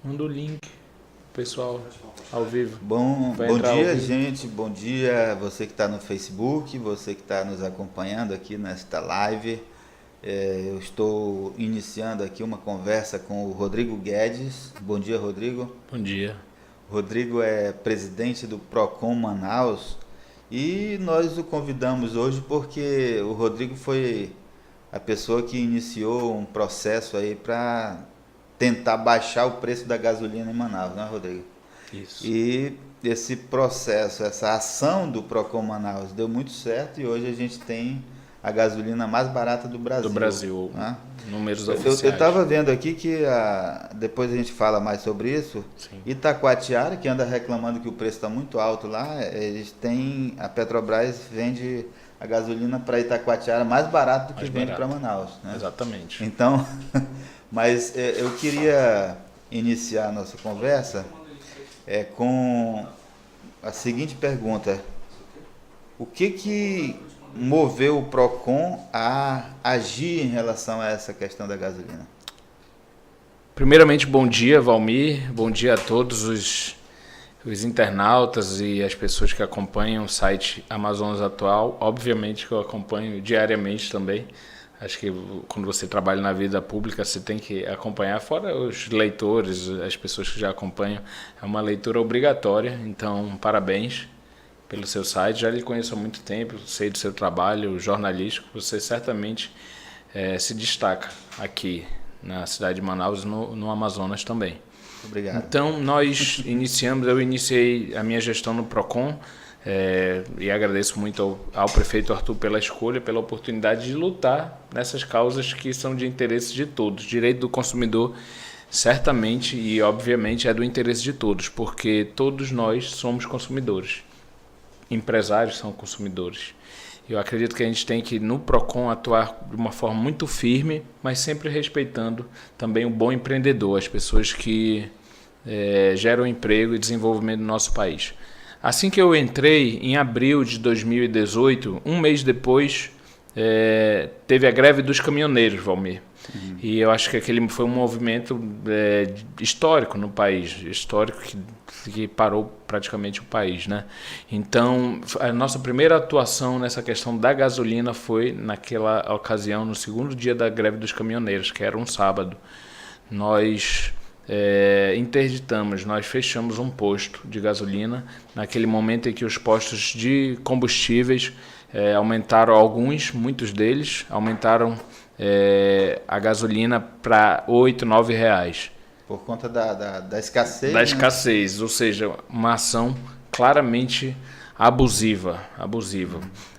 Manda o link, pessoal, ao vivo. Bom Vai entrar ao dia, vivo. gente. Bom dia você que está no Facebook, você que está nos acompanhando aqui nesta live. Eu estou iniciando aqui uma conversa com o Rodrigo Guedes. Bom dia, Rodrigo. Bom dia. Rodrigo é presidente do Procon Manaus e nós o convidamos hoje porque o Rodrigo foi a pessoa que iniciou um processo aí para tentar baixar o preço da gasolina em Manaus, né, Rodrigo? Isso. E esse processo, essa ação do Procon Manaus deu muito certo e hoje a gente tem a gasolina mais barata do Brasil. Do Brasil, né? números Eu oficiais. estava vendo aqui que depois a gente fala mais sobre isso. Sim. Itacoatiara, que anda reclamando que o preço está muito alto lá, a Petrobras vende a gasolina para Itacoatiara mais barato do que vende para Manaus. Né? Exatamente. Então, mas eu queria iniciar a nossa conversa com a seguinte pergunta: o que moveu o Procon a agir em relação a essa questão da gasolina? Primeiramente, bom dia, Valmir. Bom dia a todos os internautas e as pessoas que acompanham o site Amazonas Atual. Obviamente que eu acompanho diariamente também. Acho que quando você trabalha na vida pública, você tem que acompanhar, fora os leitores, as pessoas que já acompanham. É uma leitura obrigatória, então parabéns pelo seu site. Já lhe conheço há muito tempo, sei do seu trabalho jornalístico. Você certamente se destaca aqui na cidade de Manaus e no Amazonas também. Obrigado. Então, eu iniciei a minha gestão no Procon e agradeço muito ao prefeito Arthur pela escolha, pela oportunidade de lutar nessas causas que são de interesse de todos. Direito do consumidor, certamente e obviamente é do interesse de todos, porque todos nós somos consumidores. Empresários são consumidores. Eu acredito que a gente tem que, no Procon, atuar de uma forma muito firme, mas sempre respeitando também o bom empreendedor, as pessoas que geram emprego e desenvolvimento no nosso país. Assim que eu entrei, em abril de 2018, um mês depois, teve a greve dos caminhoneiros, Valmir. Uhum. E eu acho que aquele foi um movimento histórico no país, histórico que parou praticamente o país, né? Então, a nossa primeira atuação nessa questão da gasolina foi naquela ocasião, no segundo dia da greve dos caminhoneiros, que era um sábado. Nós interditamos, nós fechamos um posto de gasolina, naquele momento em que os postos de combustíveis aumentaram muitos deles, aumentaram a gasolina para R$8, R$9. Por conta da escassez? Da escassez, ou seja, uma ação claramente abusiva.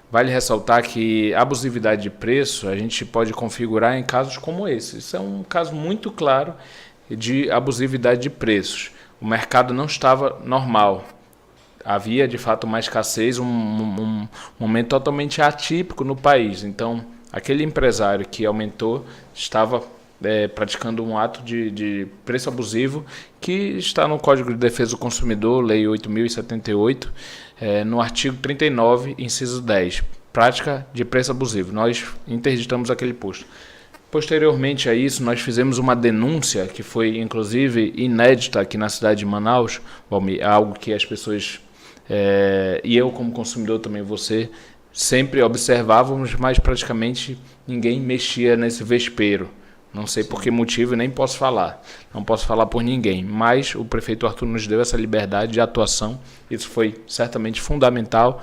Vale ressaltar que a abusividade de preço a gente pode configurar em casos como esse. Isso é um caso muito claro de abusividade de preços. O mercado não estava normal. Havia, de fato, uma escassez, um momento totalmente atípico no país. Então, aquele empresário que aumentou estava praticando um ato de preço abusivo que está no Código de Defesa do Consumidor, Lei 8.078, no artigo 39, inciso 10, prática de preço abusivo. Nós interditamos aquele posto. Posteriormente a isso, nós fizemos uma denúncia que foi, inclusive, inédita aqui na cidade de Manaus, algo que as pessoas, e eu como consumidor também, você, sempre observávamos, mas praticamente ninguém mexia nesse vespeiro. Não sei por que motivo, nem posso falar. Não posso falar por ninguém, mas o prefeito Arthur nos deu essa liberdade de atuação. Isso foi certamente fundamental.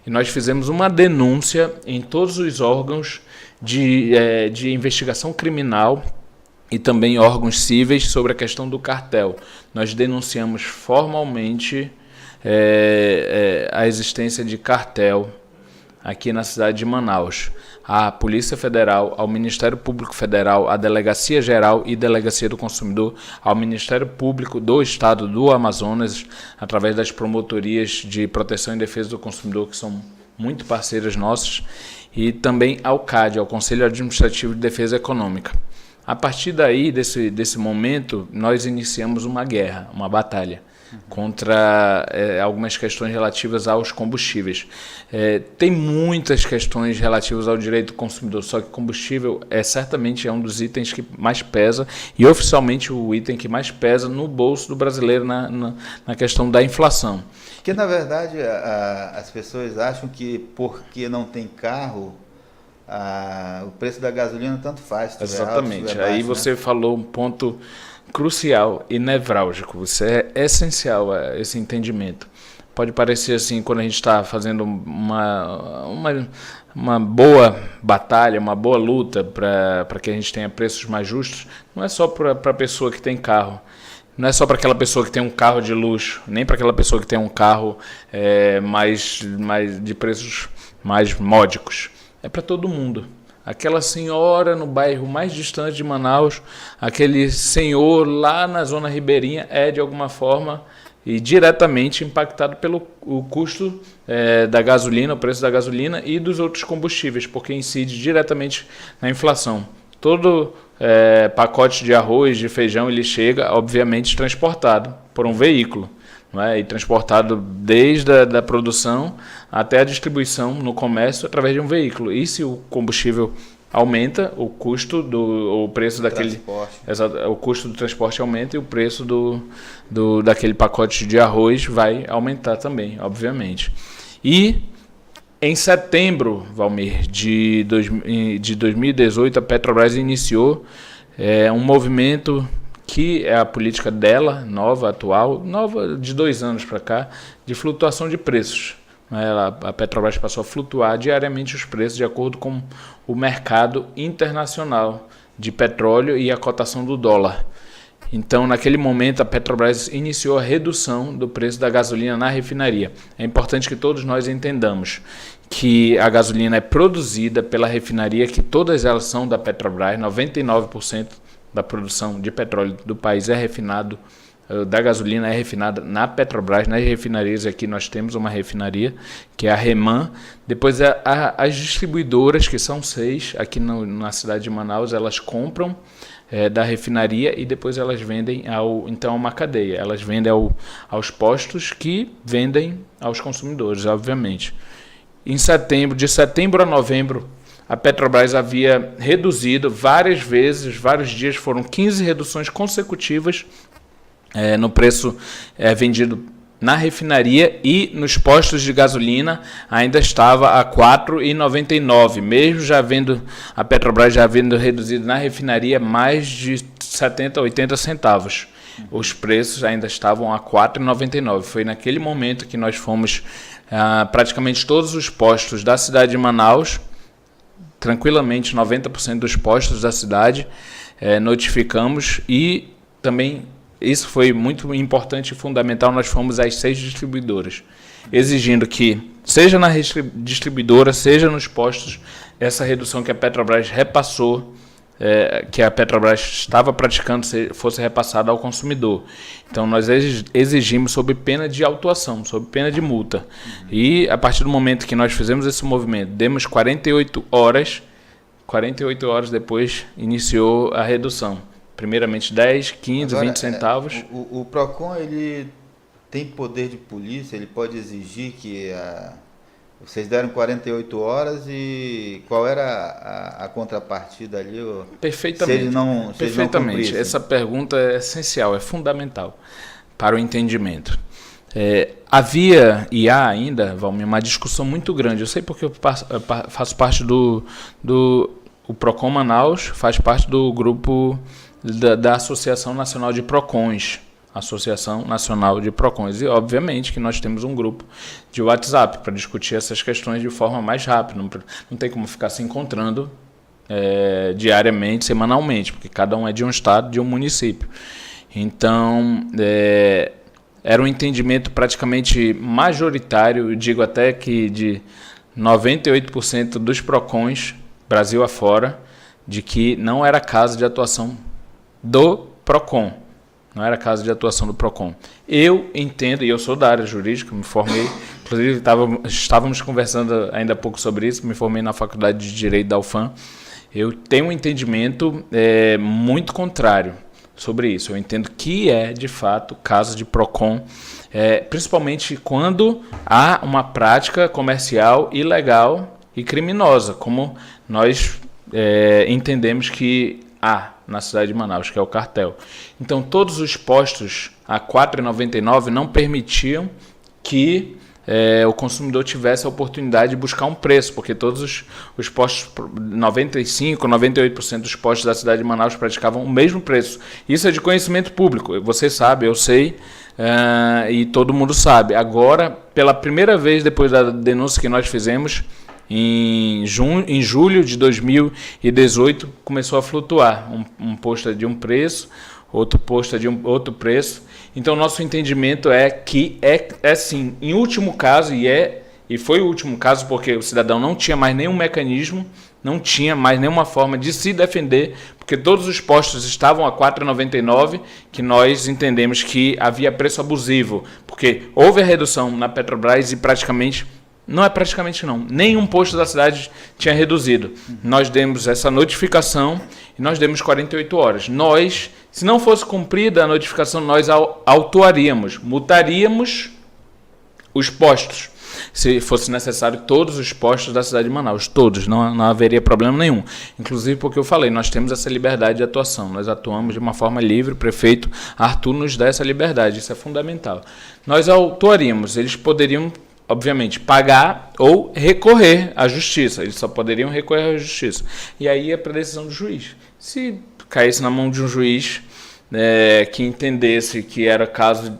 E nós fizemos uma denúncia em todos os órgãos de investigação criminal e também órgãos cíveis sobre a questão do cartel. Nós denunciamos formalmente a existência de cartel aqui na cidade de Manaus. À Polícia Federal, ao Ministério Público Federal, à Delegacia Geral e Delegacia do Consumidor, ao Ministério Público do Estado do Amazonas, através das promotorias de proteção e defesa do consumidor, que são muito parceiras nossas, e também ao CAD, ao Conselho Administrativo de Defesa Econômica. A partir daí, desse momento, nós iniciamos uma guerra, uma batalha. contra algumas questões relativas aos combustíveis. Tem muitas questões relativas ao direito do consumidor, só que combustível certamente é um dos itens que mais pesa e oficialmente o item que mais pesa no bolso do brasileiro na questão da inflação. Porque, na verdade, as pessoas acham que porque não tem carro, o preço da gasolina tanto faz. Exatamente. Alto, baixo, aí você falou um ponto crucial e nevrálgico. Isso é essencial, esse entendimento. Pode parecer assim, quando a gente está fazendo uma boa batalha, uma boa luta para que a gente tenha preços mais justos, não é só para a pessoa que tem carro. Não é só para aquela pessoa que tem um carro de luxo, nem para aquela pessoa que tem um carro mais de preços mais módicos. É para todo mundo. Aquela senhora no bairro mais distante de Manaus, aquele senhor lá na zona ribeirinha de alguma forma e diretamente impactado pelo o custo da gasolina, o preço da gasolina e dos outros combustíveis, porque incide diretamente na inflação. Todo pacote de arroz, de feijão, ele chega, obviamente, transportado por um veículo. Não é? E transportado desde a produção até a distribuição no comércio através de um veículo. E se o combustível aumenta, o custo o preço daquele o custo do transporte aumenta e o preço daquele pacote de arroz vai aumentar também, obviamente. E em setembro, Valmir, de 2018, a Petrobras iniciou um movimento que é a política dela, nova de 2 anos para cá, de flutuação de preços. A Petrobras passou a flutuar diariamente os preços de acordo com o mercado internacional de petróleo e a cotação do dólar. Então, naquele momento, a Petrobras iniciou a redução do preço da gasolina na refinaria. É importante que todos nós entendamos que a gasolina é produzida pela refinaria, que todas elas são da Petrobras, 99% da produção de petróleo do país é refinado, da gasolina é refinada na Petrobras, nas refinarias. Aqui nós temos uma refinaria, que é a REMAN. Depois as distribuidoras, que são 6, aqui na cidade de Manaus, elas compram da refinaria e depois elas vendem então é uma cadeia. Elas vendem aos postos que vendem aos consumidores, obviamente. De setembro a novembro, a Petrobras havia reduzido várias vezes, vários dias, foram 15 reduções consecutivas no preço vendido na refinaria, e nos postos de gasolina ainda estava a R$ 4,99, mesmo a Petrobras já havendo reduzido na refinaria mais de 70, 80 centavos. Os preços ainda estavam a R$ 4,99. Foi naquele momento que nós fomos praticamente todos os postos da cidade de Manaus, tranquilamente 90% dos postos da cidade, notificamos, e também isso foi muito importante e fundamental. Nós fomos às 6 distribuidoras, exigindo que, seja na distribuidora, seja nos postos, essa redução que a Petrobras repassou, que a Petrobras estava praticando, fosse repassada ao consumidor. Então, nós exigimos sob pena de autuação, sob pena de multa. E, a partir do momento que nós fizemos esse movimento, demos 48 horas depois, iniciou a redução. Primeiramente 10, 15, agora, 20 centavos. O PROCON, ele tem poder de polícia, ele pode exigir que vocês deram 48 horas e qual era a contrapartida ali? Perfeitamente. Se eles não Perfeitamente. Essa pergunta é essencial, é fundamental para o entendimento. Havia e há ainda, Valmir, uma discussão muito grande. Eu sei porque eu faço parte o PROCON Manaus faz parte do grupo da Associação Nacional de PROCONs, Associação Nacional de PROCONs, e obviamente que nós temos um grupo de WhatsApp para discutir essas questões de forma mais rápida. Não tem como ficar se encontrando diariamente, semanalmente, porque cada um é de um estado, de um município. Então, era um entendimento praticamente majoritário, eu digo até que de 98% dos PROCONs, Brasil afora, de que não era caso de atuação do PROCON. Não era caso de atuação do PROCON. Eu entendo, e eu sou da área jurídica, me formei, inclusive estávamos conversando ainda há pouco sobre isso, me formei na Faculdade de Direito da UFAM. Eu tenho um entendimento muito contrário sobre isso. Eu entendo que é, de fato, caso de PROCON, principalmente quando há uma prática comercial ilegal e criminosa, como nós entendemos que há na cidade de Manaus, que é o cartel. Então, todos os postos a R$ 4,99 não permitiam que o consumidor tivesse a oportunidade de buscar um preço, porque todos os postos, 95%, 98% dos postos da cidade de Manaus praticavam o mesmo preço. Isso é de conhecimento público. Você sabe, eu sei, e todo mundo sabe. Agora, pela primeira vez, depois da denúncia que nós fizemos, em julho de 2018, começou a flutuar. Um posto é de um preço, outro posto é de outro preço. Então, nosso entendimento é que sim, em último caso, e foi o último caso porque o cidadão não tinha mais nenhum mecanismo, não tinha mais nenhuma forma de se defender, porque todos os postos estavam a R$ 4,99, que nós entendemos que havia preço abusivo, porque houve a redução na Petrobras e nenhum posto da cidade tinha reduzido. Nós demos essa notificação e nós demos 48 horas. Se não fosse cumprida a notificação, nós autuaríamos, multaríamos os postos. Se fosse necessário, todos os postos da cidade de Manaus, todos, não haveria problema nenhum. Inclusive porque eu falei, nós temos essa liberdade de atuação, nós atuamos de uma forma livre, o prefeito Arthur nos dá essa liberdade, isso é fundamental. Nós autuaríamos, eles poderiam, obviamente, pagar ou recorrer à justiça. Eles só poderiam recorrer à justiça. E aí é para decisão do juiz. Se caísse na mão de um juiz que entendesse que era caso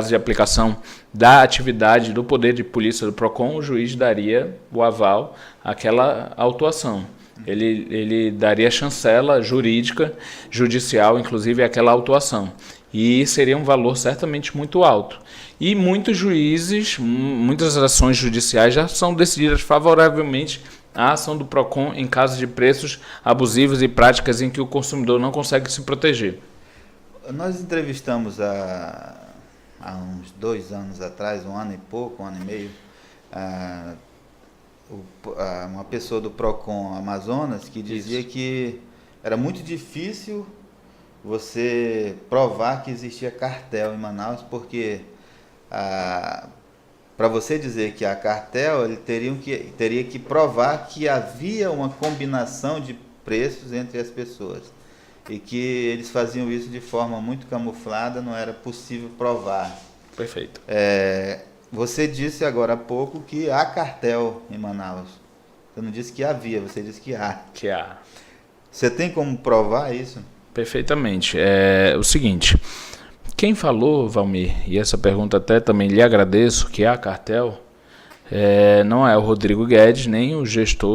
de aplicação da atividade do poder de polícia do PROCON, o juiz daria o aval àquela autuação. Ele daria chancela jurídica, judicial, inclusive, àquela autuação. E seria um valor certamente muito alto. E muitos juízes, muitas ações judiciais já são decididas favoravelmente à ação do PROCON em casos de preços abusivos e práticas em que o consumidor não consegue se proteger. Nós entrevistamos há uns 2 anos atrás, 1 ano e pouco, 1 ano e meio, uma pessoa do PROCON Amazonas que dizia que era muito difícil você provar que existia cartel em Manaus, porque para você dizer que há cartel, ele teria que provar que havia uma combinação de preços entre as pessoas e que eles faziam isso de forma muito camuflada, não era possível provar. Perfeito. Você disse agora há pouco que há cartel em Manaus. Você não disse que havia, você disse que há. Que há. Você tem como provar isso? Perfeitamente. É o seguinte, quem falou, Valmir, e essa pergunta até também lhe agradeço, que há cartel, não é o Rodrigo Guedes, nem o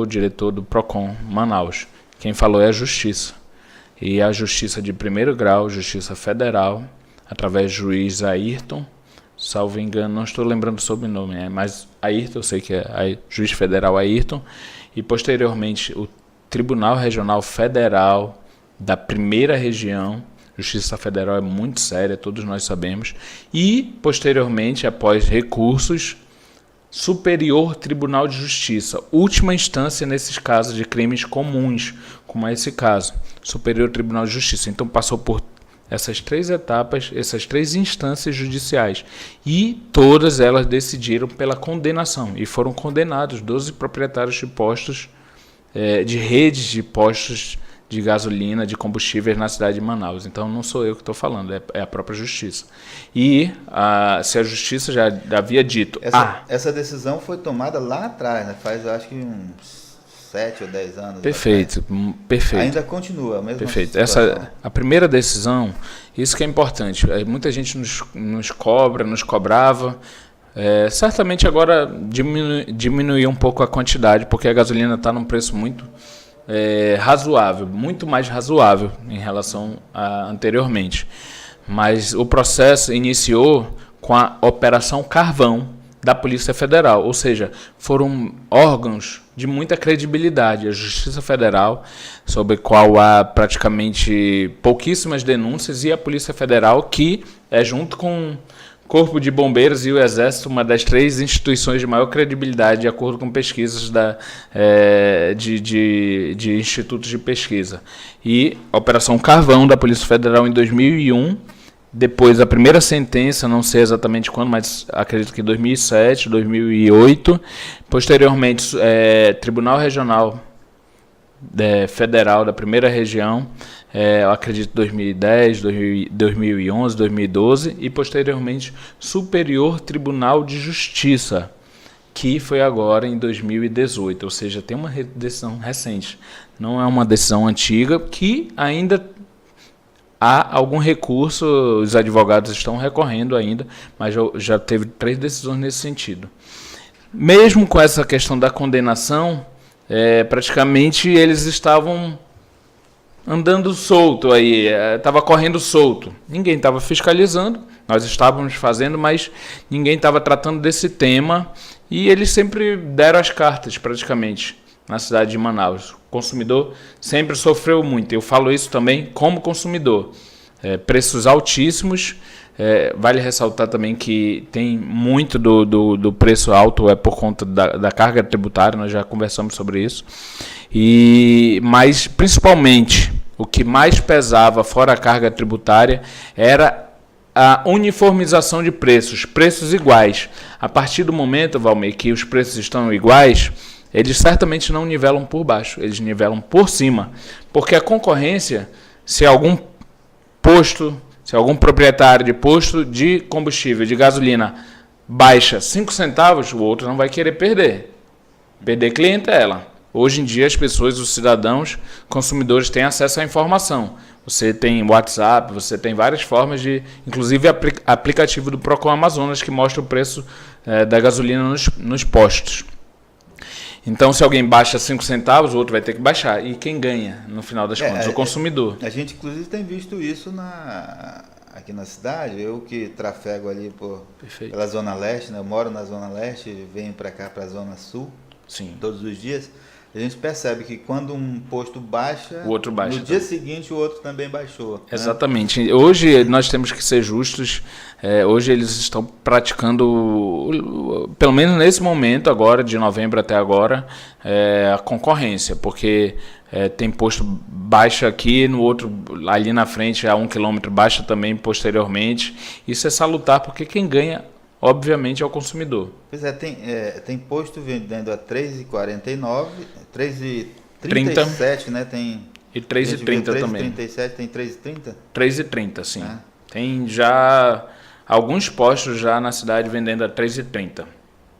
diretor do PROCON Manaus. Quem falou é a Justiça. E a Justiça de primeiro grau, Justiça Federal, através do juiz Ayrton, salvo engano, não estou lembrando o sobrenome, mas Ayrton, eu sei que é juiz federal Ayrton, e posteriormente o Tribunal Regional Federal da primeira região, Justiça Federal é muito séria, todos nós sabemos, e posteriormente, após recursos, Superior Tribunal de Justiça, última instância nesses casos de crimes comuns, como é esse caso, Superior Tribunal de Justiça. Então passou por essas 3 etapas, essas 3 instâncias judiciais, e todas elas decidiram pela condenação, e foram condenados 12 proprietários de postos, de redes de postos de gasolina, de combustíveis na cidade de Manaus. Então não sou eu que estou falando, é a própria Justiça. E se a Justiça já havia dito... Essa decisão foi tomada lá atrás, né? Faz acho que uns 7 ou 10 anos. Perfeito, perfeito. Ainda continua a mesma Perfeito. situação. A primeira decisão, isso que é importante, muita gente nos cobrava. Certamente agora diminuiu um pouco a quantidade, porque a gasolina está num preço muito razoável, muito mais razoável em relação a anteriormente. Mas o processo iniciou com a Operação Carvão da Polícia Federal, ou seja, foram órgãos de muita credibilidade, a Justiça Federal, sobre a qual há praticamente pouquíssimas denúncias, e a Polícia Federal, que junto com Corpo de Bombeiros e o Exército, uma das 3 instituições de maior credibilidade, de acordo com pesquisas de institutos de pesquisa. E a Operação Carvão, da Polícia Federal, em 2001, depois a primeira sentença, não sei exatamente quando, mas acredito que 2007, 2008. Posteriormente, Tribunal Regional Federal da Primeira Região, eu acredito 2010, 2011, 2012, e posteriormente Superior Tribunal de Justiça, que foi agora em 2018, ou seja, tem uma decisão recente, não é uma decisão antiga, que ainda há algum recurso, os advogados estão recorrendo ainda, mas já teve 3 decisões nesse sentido. Mesmo com essa questão da condenação, praticamente eles estavam andando solto aí, estava correndo solto. Ninguém estava fiscalizando, nós estávamos fazendo, mas ninguém estava tratando desse tema e eles sempre deram as cartas praticamente na cidade de Manaus. O consumidor sempre sofreu muito, eu falo isso também como consumidor. Preços altíssimos, vale ressaltar também que tem muito do preço alto por conta da carga tributária, nós já conversamos sobre isso. Mas principalmente o que mais pesava fora a carga tributária era a uniformização de preços iguais. A partir do momento, Valmir, que os preços estão iguais, eles certamente não nivelam por baixo, eles nivelam por cima. Porque a concorrência, se algum proprietário de posto de combustível, de gasolina, baixa 5 centavos, o outro não vai querer perder. Perder clientela. Hoje em dia as pessoas, os cidadãos, consumidores têm acesso à informação. Você tem WhatsApp, você tem várias formas de, inclusive aplicativo do Procon Amazonas que mostra o preço da gasolina nos postos. Então, se alguém baixa 5 centavos, o outro vai ter que baixar. E quem ganha, no final das contas? O consumidor. A gente, inclusive, tem visto isso aqui na cidade. Eu que trafego ali pela Zona Leste, né? Eu moro na Zona Leste, venho para cá, para a Zona Sul, sim, todos os dias. A gente percebe que quando um posto baixa, o outro baixa. No dia seguinte o outro também baixou. Exatamente. Né? Hoje nós temos que ser justos. Hoje eles estão praticando, pelo menos nesse momento agora, de novembro até agora, a concorrência, porque tem posto baixa aqui, no outro, ali na frente, a 1 quilômetro, baixa também posteriormente. Isso é salutar, porque quem ganha, obviamente, é o consumidor. Pois tem posto vendendo a R$ 3,49, R$ 3,37, né? E R$ 3,30 também. 3,37, tem R$ 3,30? R$ 3,30, sim. Tem já alguns postos já na cidade vendendo a R$ 3,30.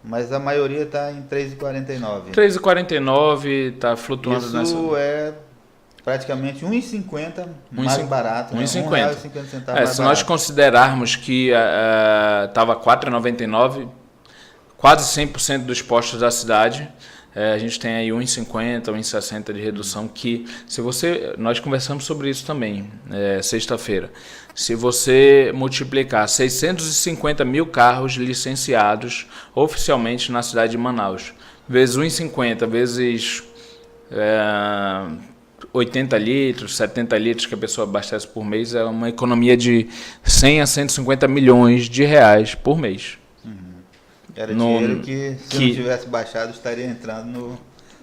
Mas a maioria está em R$ 3,49. R$ 3,49, está flutuando nessa. Isso é praticamente R$ 1,50 mais barato. R$ 1,50. Mais se nós considerarmos que estava R$ 4,99, quase 100% dos postos da cidade, a gente tem aí R$ 1,50, R$ 1,60 de redução, que nós conversamos sobre isso também, sexta-feira. Se você multiplicar 650 mil carros licenciados oficialmente na cidade de Manaus, vezes 1,50, vezes 80 litros, 70 litros que a pessoa abastece por mês, é uma economia de 100 a 150 milhões de reais por mês. Era dinheiro que, se não tivesse baixado, estaria entrando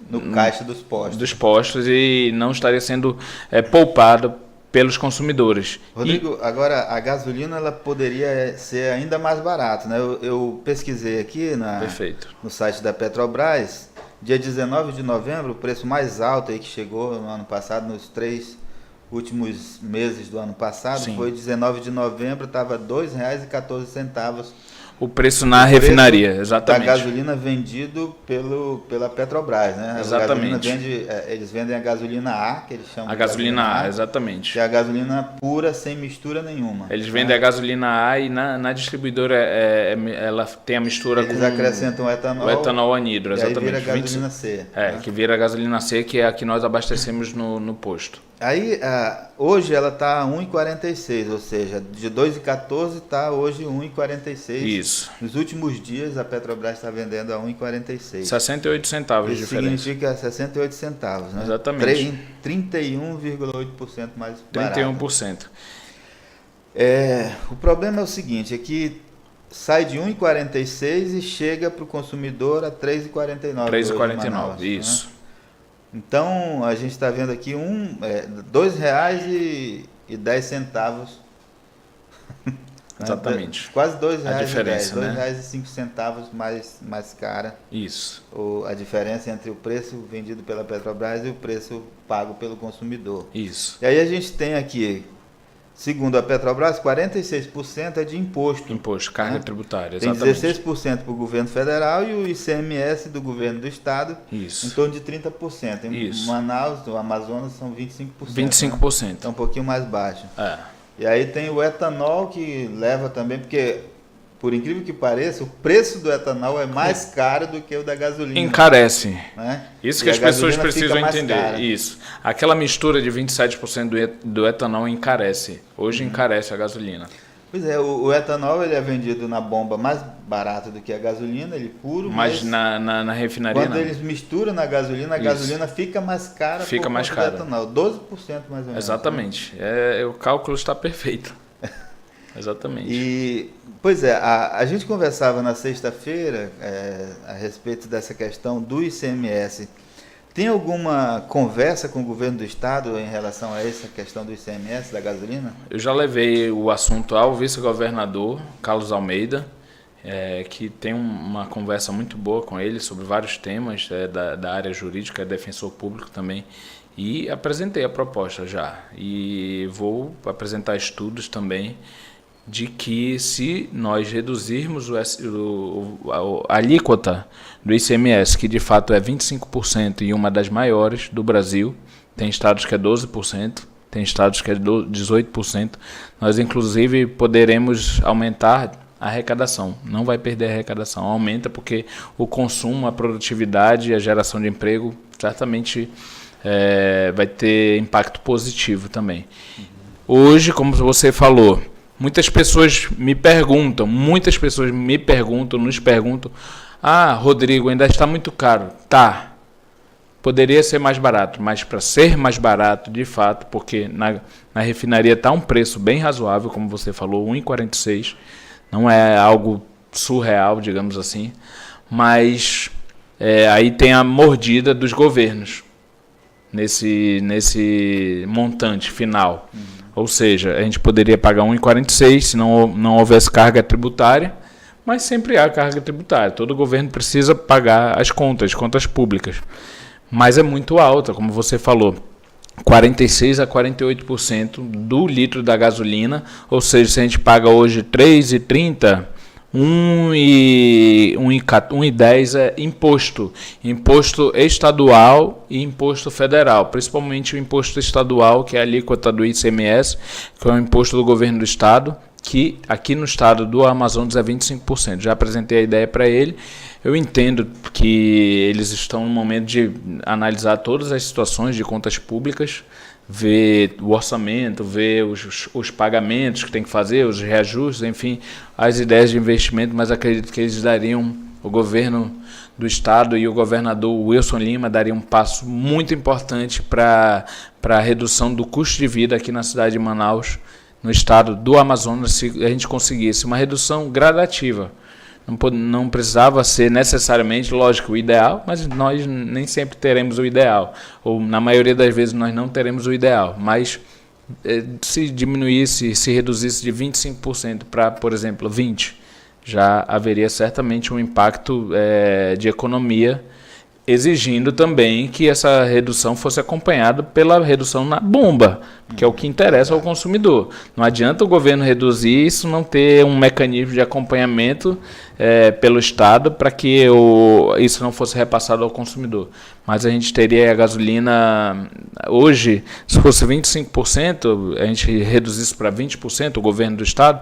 no caixa dos postos. Dos postos e não estaria sendo poupado pelos consumidores. Rodrigo, agora a gasolina ela poderia ser ainda mais barata, né? Eu pesquisei aqui no site da Petrobras, dia 19 de novembro, o preço mais alto aí que chegou no ano passado, nos 3 últimos meses do ano passado, sim, foi 19 de novembro, estava R$ 2,14. O preço na refinaria, exatamente. Da gasolina vendido pela Petrobras, né? Exatamente. Eles vendem a gasolina A, que eles chamam de gasolina A, exatamente. Que é a gasolina pura, sem mistura nenhuma. Eles vendem a gasolina A e na distribuidora ela tem a mistura eles acrescentam o etanol anidro, exatamente. E aí vira gasolina C. Né? Que vira a gasolina C, que é a que nós abastecemos no posto. Aí, hoje ela está a 1,46, ou seja, de 2,14 está hoje 1,46. Isso. Nos últimos dias a Petrobras está vendendo a 1,46. 68 centavos de diferença. Isso significa 68 centavos, né? Exatamente. 31,8% mais barato. 31%. O problema é o seguinte, é que sai de 1,46 e chega para o consumidor a 3,49. 3,49, isso. Né? Então, a gente está vendo aqui R$ 2,10. Exatamente. Quase R$ 2,10. A diferença, R$ né? 2,05 mais cara. Isso. A diferença entre o preço vendido pela Petrobras e o preço pago pelo consumidor. Isso. E aí a gente tem aqui, segundo a Petrobras, 46% é de imposto. Imposto, carga tributária, Tem exatamente. 16% para o governo federal e o ICMS do governo do estado Isso. em torno de 30%. Em Isso. Manaus, o Amazonas, são 25%. 25%. Né? Então um pouquinho mais baixo. É. E aí tem o etanol que leva também, porque, por incrível que pareça, o preço do etanol é mais caro do que o da gasolina. Encarece. Né? Isso E que as a pessoas gasolina precisam fica mais entender. cara. Isso. Aquela mistura de 27% do etanol encarece. Hoje encarece a gasolina. Pois é, o etanol ele é vendido na bomba mais barato do que a gasolina, ele puro, Mas na refinaria quando não. eles misturam na gasolina, a Isso. gasolina fica mais cara Fica por mais conta cara. do etanol, 12% mais ou menos. Exatamente. O cálculo está perfeito. Exatamente. E, pois é, a gente conversava na sexta-feira a respeito dessa questão do ICMS. Tem alguma conversa com o governo do estado em relação a essa questão do ICMS, da gasolina? Eu já levei o assunto ao vice-governador, Carlos Almeida, que tem uma conversa muito boa com ele sobre vários temas da área jurídica, é defensor público também, e apresentei a proposta já. E vou apresentar estudos também de que se nós reduzirmos a alíquota do ICMS, que de fato é 25% e uma das maiores do Brasil, tem estados que é 12%, tem estados que é 18%, nós inclusive poderemos aumentar a arrecadação, não vai perder a arrecadação, aumenta porque o consumo, a produtividade e a geração de emprego certamente vai ter impacto positivo também. Hoje, como você falou, muitas pessoas me perguntam, nos perguntam, Rodrigo, ainda está muito caro. Tá, poderia ser mais barato, mas para ser mais barato, de fato, porque na refinaria está um preço bem razoável, como você falou, 1,46, não é algo surreal, digamos assim, mas aí tem a mordida dos governos nesse montante final. Ou seja, a gente poderia pagar 1,46 se não houvesse carga tributária, mas sempre há carga tributária. Todo governo precisa pagar as contas públicas. Mas é muito alta, como você falou, 46% a 48% do litro da gasolina. Ou seja, se a gente paga hoje R$ 3,30, 1,10 é imposto estadual e imposto federal, principalmente o imposto estadual, que é a alíquota do ICMS, que é o imposto do governo do estado, que aqui no estado do Amazonas é 25%. Já apresentei a ideia para ele. Eu entendo que eles estão no momento de analisar todas as situações de contas públicas, ver o orçamento, ver os pagamentos que tem que fazer, os reajustes, enfim, as ideias de investimento, mas acredito que eles dariam, o governo do estado e o governador Wilson Lima dariam um passo muito importante para a redução do custo de vida aqui na cidade de Manaus, no estado do Amazonas, se a gente conseguisse uma redução gradativa. Não precisava ser necessariamente, lógico, o ideal, mas nós nem sempre teremos o ideal. Ou na maioria das vezes nós não teremos o ideal. Mas se diminuísse, se reduzisse de 25% para, por exemplo, 20%, já haveria certamente um impacto de economia, exigindo também que essa redução fosse acompanhada pela redução na bomba, que é o que interessa ao consumidor. Não adianta o governo reduzir isso, não ter um mecanismo de acompanhamento pelo Estado para que isso não fosse repassado ao consumidor. Mas a gente teria a gasolina, hoje, se fosse 25%, a gente reduzisse para 20%, o governo do Estado,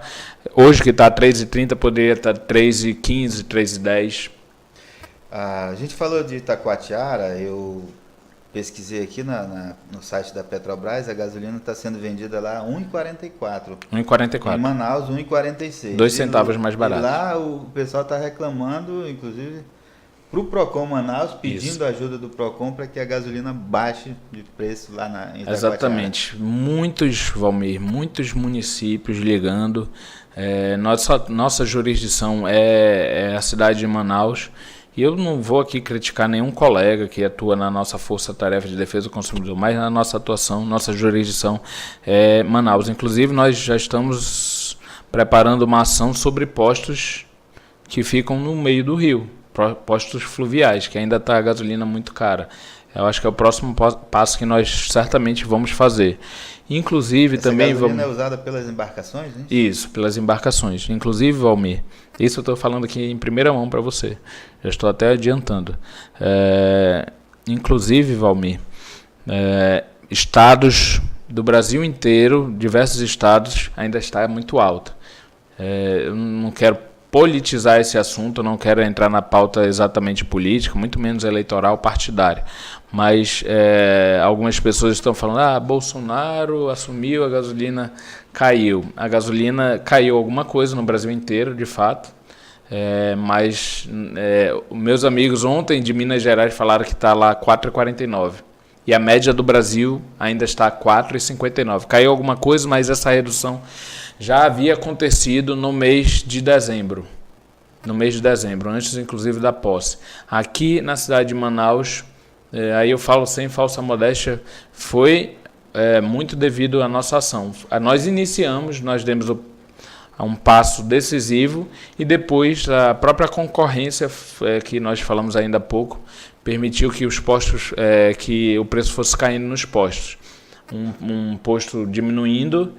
hoje que está a 3,30, poderia estar 3,15, 3,10. A gente falou de Itacoatiara, eu pesquisei aqui no site da Petrobras, a gasolina está sendo vendida lá a R$ 1,44. 1,44. Em Manaus, R$ 1,46. 2 centavos mais barato. E lá o pessoal está reclamando, inclusive, para o Procon Manaus, pedindo Isso. a ajuda do Procon para que a gasolina baixe de preço lá em Itacoatiara. Exatamente. Muitos, Valmir, muitos municípios ligando. Nossa jurisdição é a cidade de Manaus. E eu não vou aqui criticar nenhum colega que atua na nossa Força-Tarefa de Defesa do Consumidor, mas na nossa atuação, nossa jurisdição é Manaus. Inclusive, nós já estamos preparando uma ação sobre postos que ficam no meio do rio, postos fluviais, que ainda está a gasolina muito cara. Eu acho que é o próximo passo que nós certamente vamos fazer. Inclusive, essa também gasolina é usada pelas embarcações, né? Isso, pelas embarcações. Inclusive, Valmir, isso eu estou falando aqui em primeira mão para você. Já estou até adiantando. Inclusive, Valmir, estados do Brasil inteiro, diversos estados, ainda está muito alta. Eu não quero politizar esse assunto, não quero entrar na pauta exatamente política, muito menos eleitoral, partidária. Mas algumas pessoas estão falando, Bolsonaro assumiu, a gasolina caiu. A gasolina caiu alguma coisa no Brasil inteiro, de fato. Mas meus amigos ontem de Minas Gerais falaram que está lá 4,49. E a média do Brasil ainda está 4,59. Caiu alguma coisa, mas essa redução já havia acontecido no mês de dezembro. No mês de dezembro, antes inclusive da posse. Aqui na cidade de Manaus, aí eu falo sem falsa modéstia, foi muito devido à nossa ação. Nós iniciamos, nós demos um passo decisivo e depois a própria concorrência, que nós falamos ainda há pouco, permitiu que os postos, que o preço fosse caindo nos postos. Um posto diminuindo,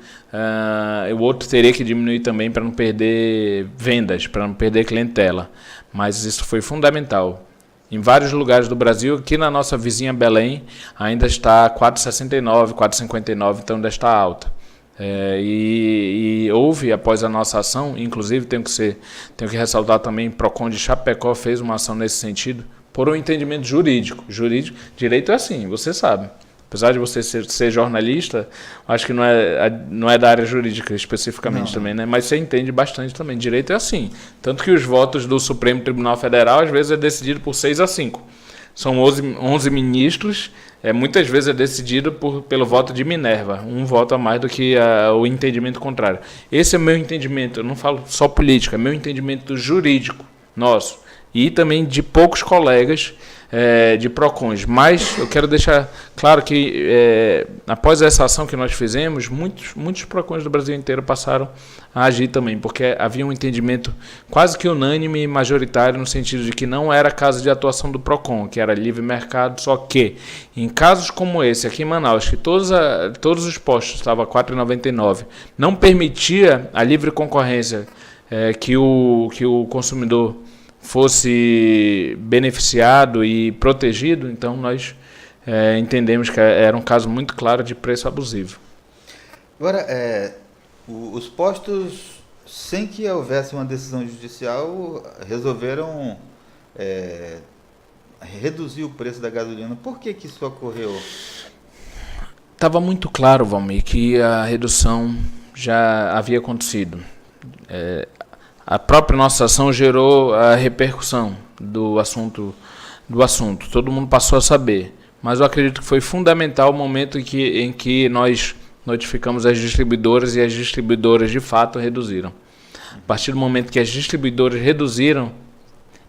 o outro teria que diminuir também para não perder vendas, para não perder clientela. Mas isso foi fundamental. Em vários lugares do Brasil, aqui na nossa vizinha Belém, ainda está 4,69, 4,59, então ainda está alta. E houve, após a nossa ação, inclusive tenho que ressaltar também, Procon de Chapecó fez uma ação nesse sentido, por um entendimento jurídico. Direito é assim, você sabe. Apesar de você ser jornalista, acho que não é da área jurídica especificamente também, né? Mas você entende bastante também. Direito é assim. Tanto que os votos do Supremo Tribunal Federal, às vezes, é decidido por 6-5. São 11 ministros, muitas vezes é decidido pelo voto de Minerva. Um voto a mais do que o entendimento contrário. Esse é meu entendimento, eu não falo só política, é meu entendimento jurídico, nosso. E também de poucos colegas de PROCONs. Mas eu quero deixar claro que, após essa ação que nós fizemos, muitos PROCONs do Brasil inteiro passaram a agir também, porque havia um entendimento quase que unânime e majoritário no sentido de que não era caso de atuação do PROCON, que era livre mercado, só que em casos como esse aqui em Manaus, que todos os postos estavam a 4,99, não permitia a livre concorrência, que o consumidor fosse beneficiado e protegido, então nós entendemos que era um caso muito claro de preço abusivo. Agora, os postos, sem que houvesse uma decisão judicial, resolveram reduzir o preço da gasolina. Por que isso ocorreu? Estava muito claro, Valmir, que a redução já havia acontecido. A própria nossa ação gerou a repercussão do assunto. Todo mundo passou a saber. Mas eu acredito que foi fundamental o momento em que nós notificamos as distribuidoras e as distribuidoras de fato reduziram. A partir do momento que as distribuidoras reduziram,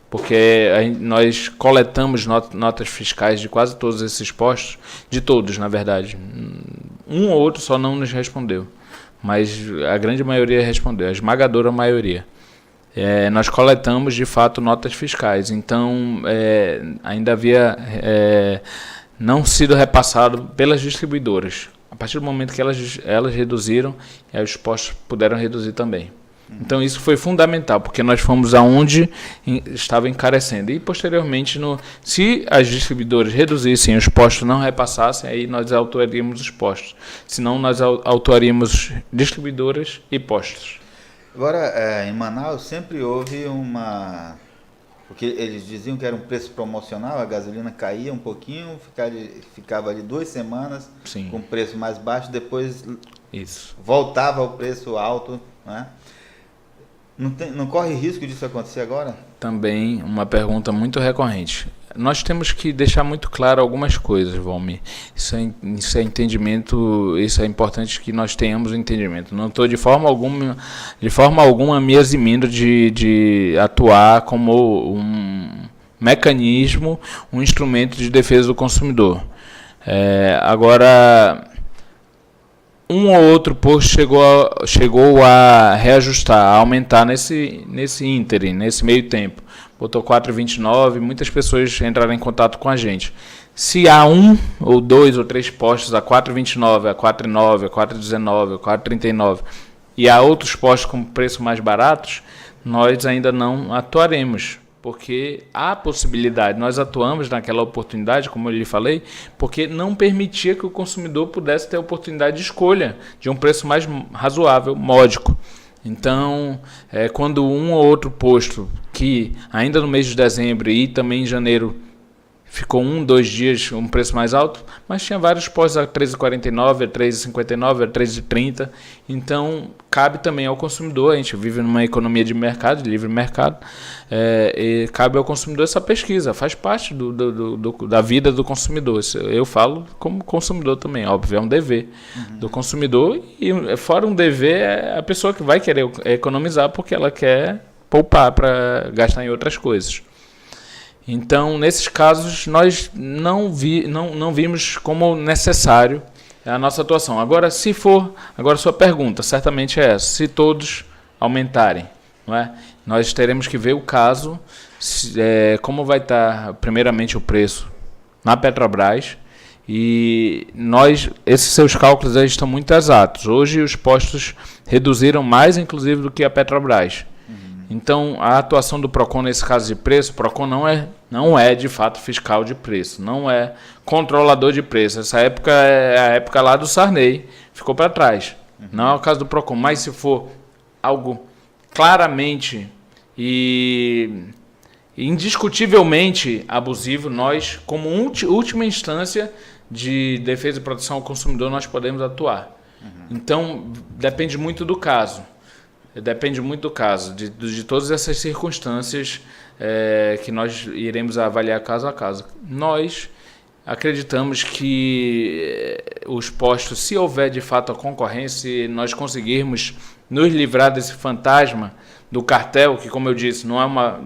porque nós coletamos notas fiscais de quase todos esses postos, de todos, na verdade. Um ou outro só não nos respondeu, mas a grande maioria respondeu, a esmagadora maioria. Nós coletamos, de fato, notas fiscais. Então, ainda havia não sido repassado pelas distribuidoras. A partir do momento que elas reduziram, os postos puderam reduzir também. Então, isso foi fundamental, porque nós fomos aonde estava encarecendo. E, posteriormente, se as distribuidoras reduzissem, os postos não repassassem, aí nós autuaríamos os postos. Senão, nós autuaríamos distribuidoras e postos. Agora, em Manaus sempre houve porque eles diziam que era um preço promocional, a gasolina caía um pouquinho, ficava ali 2 semanas Sim. com preço mais baixo, depois Isso. voltava ao preço alto, né? não corre risco disso acontecer agora? Também uma pergunta muito recorrente. Nós temos que deixar muito claro algumas coisas, Valmir. Isso é entendimento, isso é importante que nós tenhamos entendimento. Não estou de forma alguma me eximindo de atuar como um mecanismo, um instrumento de defesa do consumidor. Agora, um ou outro posto chegou a reajustar, a aumentar nesse ínterim, nesse meio tempo. Botou 4,29, muitas pessoas entraram em contato com a gente. Se há um, ou dois, ou três postos a 4,29, a 4,9, a 4,19, a 4,39, e há outros postos com preço mais baratos, nós ainda não atuaremos. Porque há possibilidade, nós atuamos naquela oportunidade, como eu lhe falei, porque não permitia que o consumidor pudesse ter a oportunidade de escolha de um preço mais razoável, módico. Então, quando um ou outro posto, que ainda no mês de dezembro e também em janeiro ficou 2 dias um preço mais alto, mas tinha vários postos a R$ 13,49, a R$ 13,59, a R$ 13,30. Então, cabe também ao consumidor, a gente vive numa economia de mercado, de livre mercado, e cabe ao consumidor essa pesquisa, faz parte da vida do consumidor. Eu falo como consumidor também, óbvio, é um dever do consumidor, e fora um dever é a pessoa que vai querer economizar porque ela quer poupar para gastar em outras coisas. Então, nesses casos, nós não vimos como necessário a nossa atuação. Agora, agora sua pergunta certamente é essa, se todos aumentarem, não é? Nós teremos que ver o caso, como vai estar, primeiramente, o preço na Petrobras, e esses seus cálculos aí estão muito exatos. Hoje, os postos reduziram mais, inclusive, do que a Petrobras. Então, a atuação do PROCON nesse caso de preço, o PROCON não é de fato fiscal de preço, não é controlador de preço. Essa época é a época lá do Sarney, ficou para trás. Não é o caso do PROCON, mas se for algo claramente e indiscutivelmente abusivo, nós, como última instância de defesa e proteção ao consumidor, nós podemos atuar. Então, depende muito do caso. Depende muito do caso, de todas essas circunstâncias que nós iremos avaliar caso a caso. Nós acreditamos que os postos, se houver de fato a concorrência, e nós conseguirmos nos livrar desse fantasma do cartel, que, como eu disse, não é uma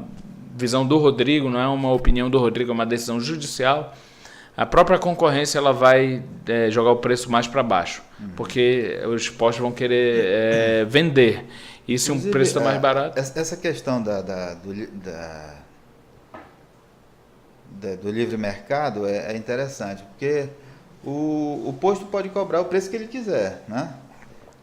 visão do Rodrigo, não é uma opinião do Rodrigo, é uma decisão judicial, a própria concorrência ela vai jogar o preço mais para baixo, porque os postos vão querer vender. E se um preço está mais barato? Essa questão do livre mercado é interessante, porque o posto pode cobrar o preço que ele quiser, né?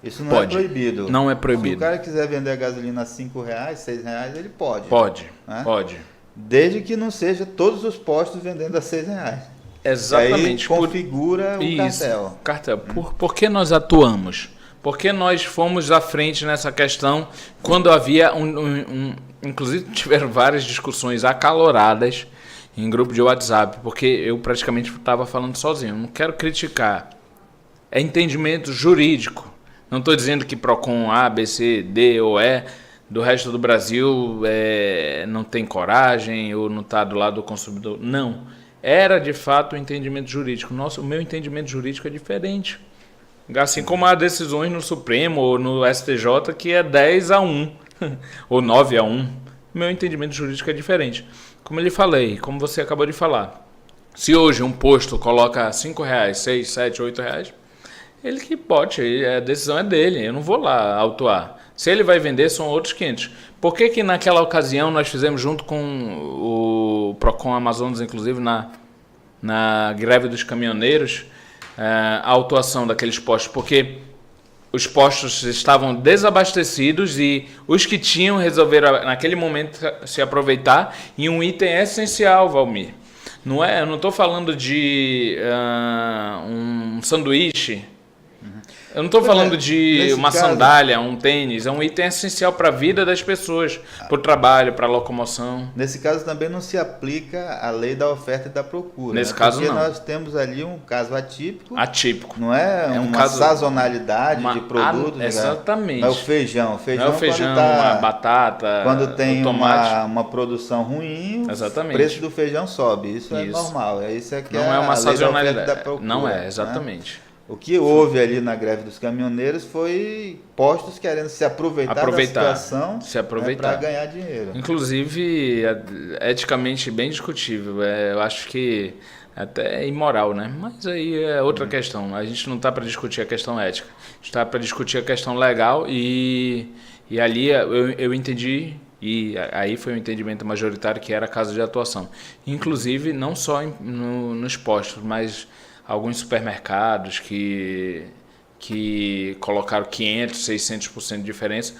Isso não é proibido. Não é proibido. Se o cara quiser vender a gasolina a R$5, R$6, ele pode. Pode, né? pode. Desde que não seja todos os postos vendendo a R$6. Exatamente. Aí configura o cartel. Cartel. Por que nós atuamos? Porque nós fomos à frente nessa questão quando havia inclusive tiveram várias discussões acaloradas em grupo de WhatsApp, porque eu praticamente estava falando sozinho. Não quero criticar. É entendimento jurídico. Não estou dizendo que PROCON A, B, C, D ou E do resto do Brasil não tem coragem ou não está do lado do consumidor. Não. Era de fato o entendimento jurídico. O meu entendimento jurídico é diferente. Assim como há decisões no Supremo ou no STJ que é 10-1 ou 9-1. Meu entendimento jurídico é diferente. Como eu lhe falei, como você acabou de falar, se hoje um posto coloca R$5, R$6, R$7, R$8, ele que pode, a decisão é dele, eu não vou lá autuar. Se ele vai vender, são outros 500. Por que naquela ocasião nós fizemos junto com o PROCON Amazonas, inclusive na greve dos caminhoneiros, a autuação daqueles postos? Porque os postos estavam desabastecidos e os que tinham resolveram naquele momento se aproveitar em um item essencial, Valmir. Eu não estou falando de um sanduíche Eu não estou falando de uma caso, sandália, um tênis, é um item essencial para a vida das pessoas, para o trabalho, para a locomoção. Nesse caso também não se aplica a lei da oferta e da procura. Nesse caso porque não. Nós temos ali um caso atípico. Atípico. Não é, um uma caso, de produtos. Exatamente. Não é o feijão. Não é o feijão, a batata, quando tem o tomate. uma produção ruim, Exatamente. o preço do feijão sobe. Isso é normal. Isso é que não é uma a lei da oferta e da sazonalidade. procura, Não é, né? exatamente. O que houve ali na greve dos caminhoneiros foi postos querendo se aproveitar da situação para ganhar dinheiro. Inclusive, eticamente bem discutível. Eu acho que até é imoral, né? Mas aí é outra questão. A gente não está para discutir a questão ética. A gente está para discutir a questão legal e ali eu entendi, e aí foi um entendimento majoritário que era caso de atuação. Inclusive, não só nos postos, mas alguns supermercados que colocaram 500%, 600% de diferença,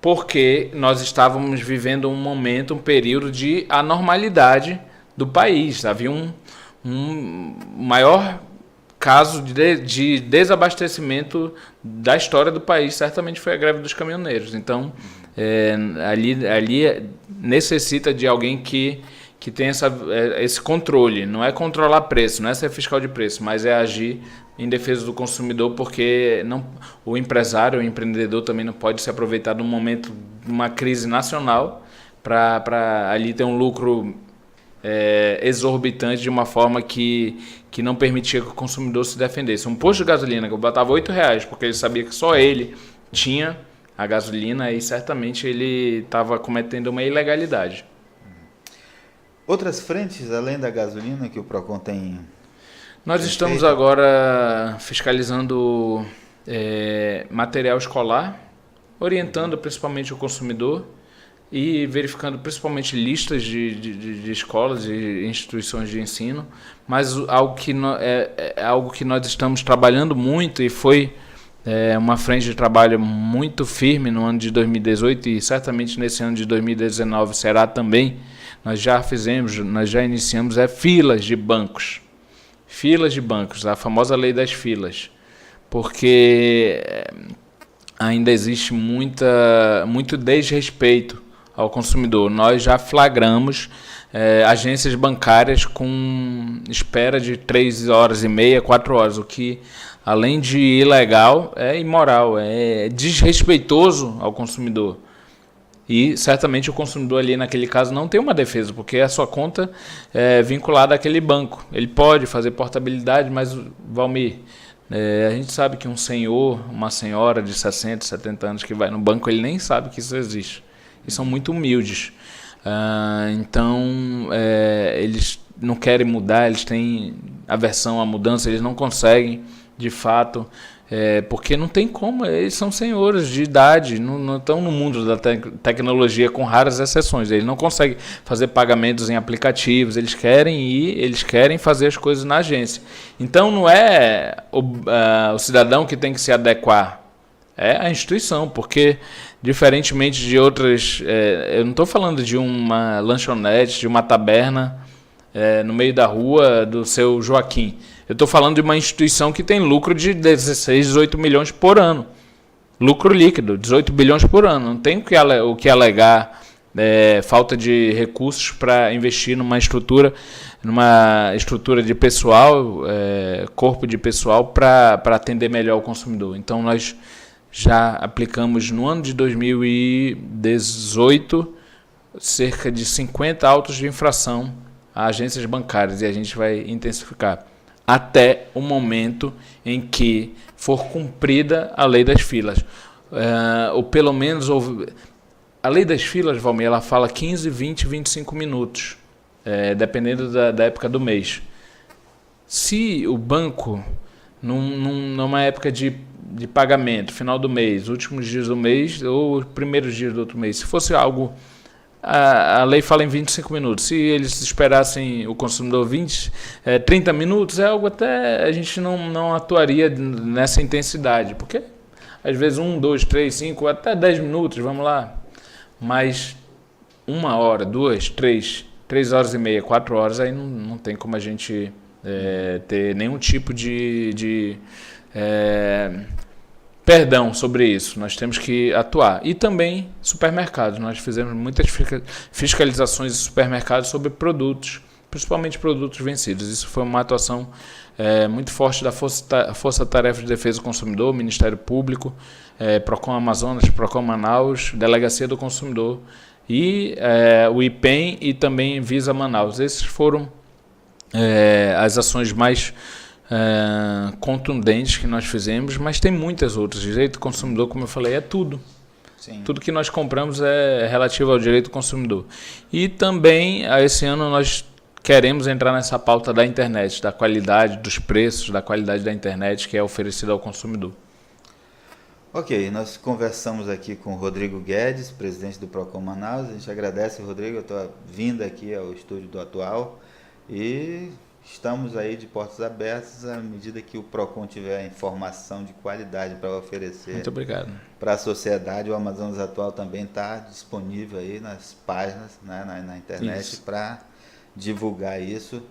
porque nós estávamos vivendo um momento, um período de anormalidade do país. Havia um maior caso de desabastecimento da história do país, certamente foi a greve dos caminhoneiros. Então, ali necessita de alguém que tem esse controle. Não é controlar preço, não é ser fiscal de preço, mas é agir em defesa do consumidor, porque o empresário, o empreendedor também não pode se aproveitar de um momento de uma crise nacional para ali ter um lucro exorbitante de uma forma que não permitia que o consumidor se defendesse. Um posto de gasolina que eu botava R$8 porque ele sabia que só ele tinha a gasolina, e certamente ele estava cometendo uma ilegalidade. Outras frentes, além da gasolina, que o PROCON tem? Nós estamos agora fiscalizando material escolar, orientando principalmente o consumidor e verificando principalmente listas de escolas e instituições de ensino, mas algo que nós estamos trabalhando muito, e foi uma frente de trabalho muito firme no ano de 2018 e certamente nesse ano de 2019 será também. Nós já iniciamos filas de bancos. Filas de bancos, a famosa lei das filas. Porque ainda existe muito desrespeito ao consumidor. Nós já flagramos agências bancárias com espera de 3 horas e meia, 4 horas, o que, além de ilegal, é imoral, é desrespeitoso ao consumidor. E certamente o consumidor ali naquele caso não tem uma defesa, porque a sua conta é vinculada àquele banco. Ele pode fazer portabilidade, mas, Valmir, a gente sabe que um senhor, uma senhora de 60, 70 anos que vai no banco, ele nem sabe que isso existe. E são muito humildes. Então, eles não querem mudar, eles têm aversão à mudança, eles não conseguem, de fato, porque não tem como, eles são senhores de idade, não estão no mundo da tecnologia, com raras exceções, eles não conseguem fazer pagamentos em aplicativos, eles querem fazer as coisas na agência. Então não é o cidadão que tem que se adequar, é a instituição, porque diferentemente de outras, eu não estou falando de uma lanchonete, de uma taberna no meio da rua do seu Joaquim. Eu estou falando de uma instituição que tem lucro de 16, 18 milhões por ano. Lucro líquido, 18 bilhões por ano. Não tem o que alegar falta de recursos para investir numa estrutura de pessoal, corpo de pessoal, para atender melhor o consumidor. Então, nós já aplicamos no ano de 2018 cerca de 50 autos de infração a agências bancárias, e a gente vai intensificar até o momento em que for cumprida a lei das filas. Ou pelo menos, a lei das filas, Valmir, ela fala 15, 20, 25 minutos, dependendo da época do mês. Se o banco, numa época de pagamento, final do mês, últimos dias do mês ou primeiros dias do outro mês, se fosse algo... A lei fala em 25 minutos. Se eles esperassem o consumidor 30 minutos, é algo até a gente não atuaria nessa intensidade. Porque às vezes 1, 2, 3, 5, até 10 minutos, vamos lá. Mas 1 hora, 2, 3 horas e meia, 4 horas, aí não tem como a gente ter nenhum tipo de perdão sobre isso, nós temos que atuar. E também supermercados, nós fizemos muitas fiscalizações em supermercados sobre produtos, principalmente produtos vencidos. Isso foi uma atuação muito forte da Força Tarefa de Defesa do Consumidor, Ministério Público, Procon Amazonas, Procon Manaus, Delegacia do Consumidor e o IPEM e também Visa Manaus. Esses foram as ações mais contundentes que nós fizemos, mas tem muitas outras. Direito do consumidor, como eu falei, é tudo. Sim. Tudo que nós compramos é relativo ao direito do consumidor. E também, esse ano, nós queremos entrar nessa pauta da internet, da qualidade dos preços, da qualidade da internet que é oferecida ao consumidor. Ok, nós conversamos aqui com o Rodrigo Guedes, presidente do Procon Manaus. A gente agradece, Rodrigo, a tua vinda aqui ao estúdio do Atual e estamos aí de portas abertas à medida que o Procon tiver informação de qualidade para oferecer. Muito obrigado. Para a sociedade. O Amazonas Atual também está disponível aí nas páginas, né, na internet para divulgar isso,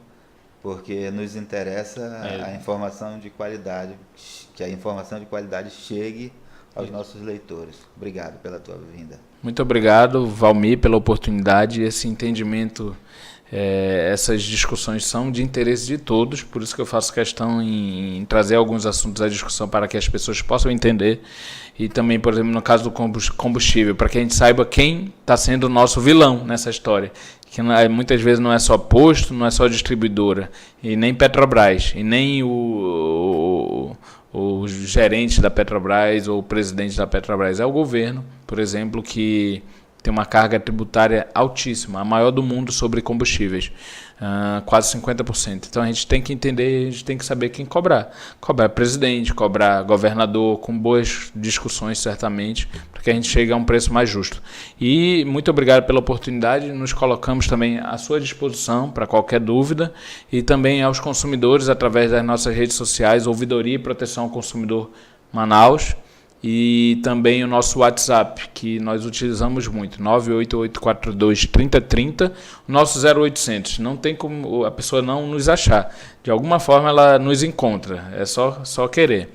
porque nos interessa a informação de qualidade, que a informação de qualidade chegue aos nossos leitores. Obrigado pela tua vinda. Muito obrigado, Valmir, pela oportunidade. Esse entendimento, essas discussões são de interesse de todos, por isso que eu faço questão em trazer alguns assuntos à discussão para que as pessoas possam entender. E também, por exemplo, no caso do combustível, para que a gente saiba quem está sendo o nosso vilão nessa história. Que muitas vezes não é só posto, não é só distribuidora, e nem Petrobras, e nem o gerente da Petrobras ou o presidente da Petrobras. É o governo, por exemplo, que tem uma carga tributária altíssima, a maior do mundo sobre combustíveis, quase 50%. Então a gente tem que entender, a gente tem que saber quem cobrar. Cobrar presidente, cobrar governador, com boas discussões certamente, para que a gente chegue a um preço mais justo. E muito obrigado pela oportunidade, nos colocamos também à sua disposição para qualquer dúvida e também aos consumidores através das nossas redes sociais, Ouvidoria e Proteção ao Consumidor Manaus, e também o nosso WhatsApp, que nós utilizamos muito, 988423030, o nosso 0800. Não tem como a pessoa não nos achar. De alguma forma ela nos encontra, é só querer.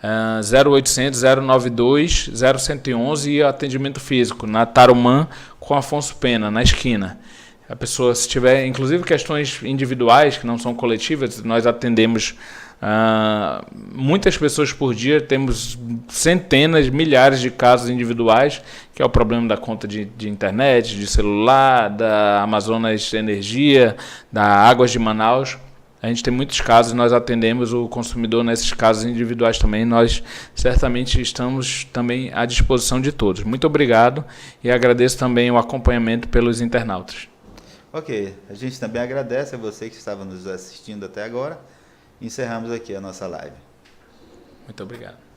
0800 092 0111 e atendimento físico na Tarumã com Afonso Pena, na esquina. A pessoa, se tiver, inclusive, questões individuais que não são coletivas, nós atendemos muitas pessoas por dia, temos centenas, milhares de casos individuais, que é o problema da conta de internet, de celular, da Amazonas Energia, da Águas de Manaus. A gente tem muitos casos, nós atendemos o consumidor nesses casos individuais também. Nós certamente estamos também à disposição de todos. Muito obrigado e agradeço também o acompanhamento pelos internautas. Ok, a gente também agradece a você que estava nos assistindo até agora. Encerramos aqui a nossa live. Muito obrigado.